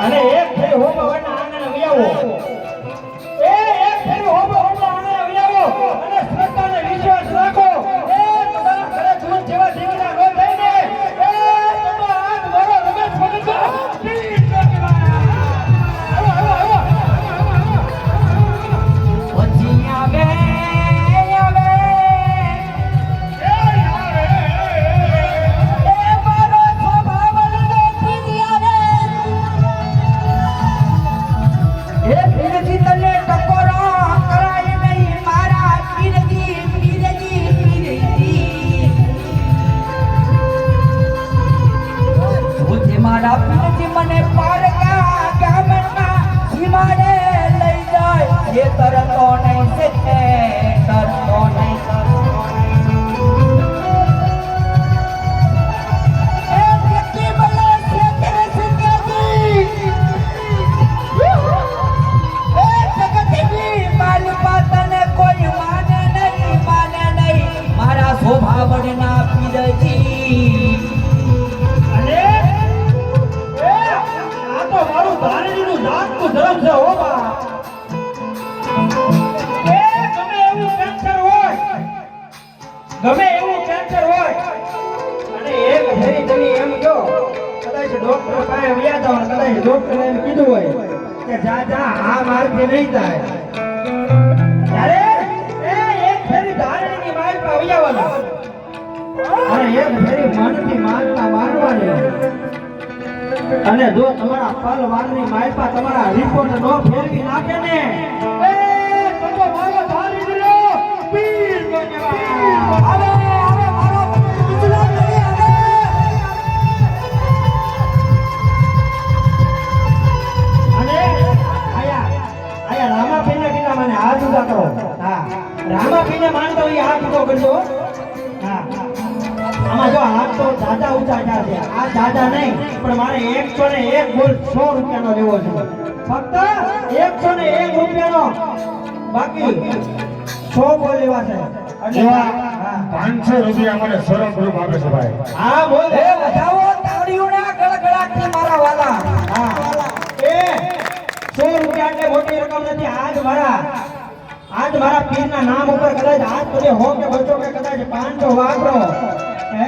અને એક ફેરી હોબા વરના આંગણે વિયાવો એક ફેરી હોબા આંગણે વિયાવો અને શ્રદ્ધાને વિશ્વાસ રાખો તમારા ઘરે દૂધ જેવા દીકરા નો થઈને તમે આજ મારો રમેશ ભગત પ્લીઝ ગમે એવું કેન્સર હોય અને એક ફેરી તમે એમ કહો કદાચ ડોક્ટર પાસે વ્યા જાવ ને કદાચ ડોક્ટરે એમ કીધું હોય કે જા જા આ મારથી નહીં થાય ત્યારે એક ફેરી ધારણીની માલ પર વ્યાવાનો અને એક ફેરી મનથી માનતા માનવાની અને જો તમારા પલવારની માલ પર તમારા રિપોર્ટ નો ફેરવી નાખે ને તો મારો ધારી દીધો પીર બનવા રામાપીને માનતો હોય હાથ ઊંચો કરજો હા આમાં જો હાથ તો દાદા ઊંચા છે આ દાદા નહીં પણ મારે 101 બોલ 100 રૂપિયાનો લેવો છે ફક્ત 101 રૂપિયાનો બાકી 100 બોલ લેવા છે એટલે 500 રૂપિયા મને સરળ ગ્રુપ આપે છે ભાઈ હા બોલ એ બધાઓ તાળીઓના ગળગળાટથી મારા વાલા હા એ 100 રૂપિયા એટલે મોટી રકમ નથી આજ મારા પીરના નામ ઉપર કદાચ હાથ પડે હો કે બચ્ચો કે કદાચ 500 વાપરો હે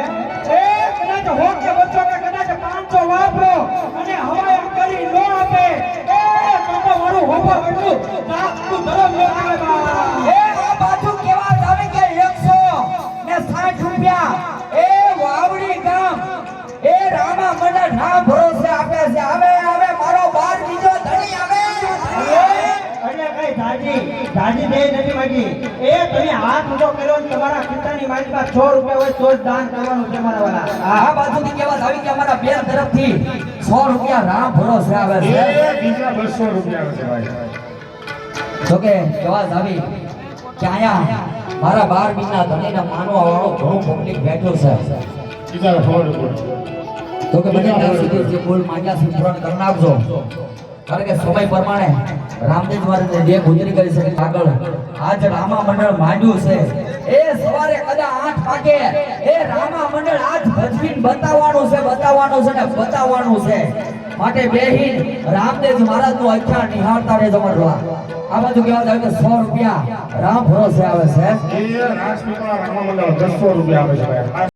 એ કદાચ હો કે બચ્ચો કે કદાચ 500 વાપરો અને હવા કરી નો આપે એ તો મારું હોબા વડું તાકતું ધરમ નો આવે બા એ આ બાજુ કેવા આવે કે 160 રૂપિયા એ વાવડી ગામ એ રામા મંડળ નામ ભરોસે આપે છે આવે મારો બાર બીજો ધણી આવે એટલે કઈ દાદી દે નથી માગી એ તમે હાથ ઊંચો કર્યો ને તમારા પિતાની મારી પાસે 100 રૂપિયા હોય તો જ દાન કરવાનું છે મારા વાલા આ બાજુથી કેવા આવી કે અમારા બેન તરફથી 100 રૂપિયા રામ ભરોસે આવે છે એ બીજા 200 રૂપિયા આવે છે ભાઈ જો કે કેવા આવી કે આયા મારા 12 મહિના ધણીના માનવા વાળો ઘણો પબ્લિક બેઠો છે બીજા 100 રૂપિયા તો કે બને ત્યાં સુધી જે બોલ માંગ્યા છે પૂરણ કરી નાખજો કારણ કે સમય પ્રમાણે રામદેવ મહારાજે જે ગુજરી કરી છે આગળ આજ રામા મંડળ માંડ્યું છે એ સવારે કદા 8 વાગે એ રામા મંડળ આજ ભજવીને બતાવવાનું છે ને બતાવવાનું છે માટે બેહીન રામદેવ મહારાજ નું અખ્યાન નિહાળતા રહેજો મારવા આ બાજુ કહેવા જાય કે 100 રૂપિયા રામ ભરોસે આવે છે એ રાજપીપળા રામા મંડળ 200 રૂપિયા આપે છે ભાઈ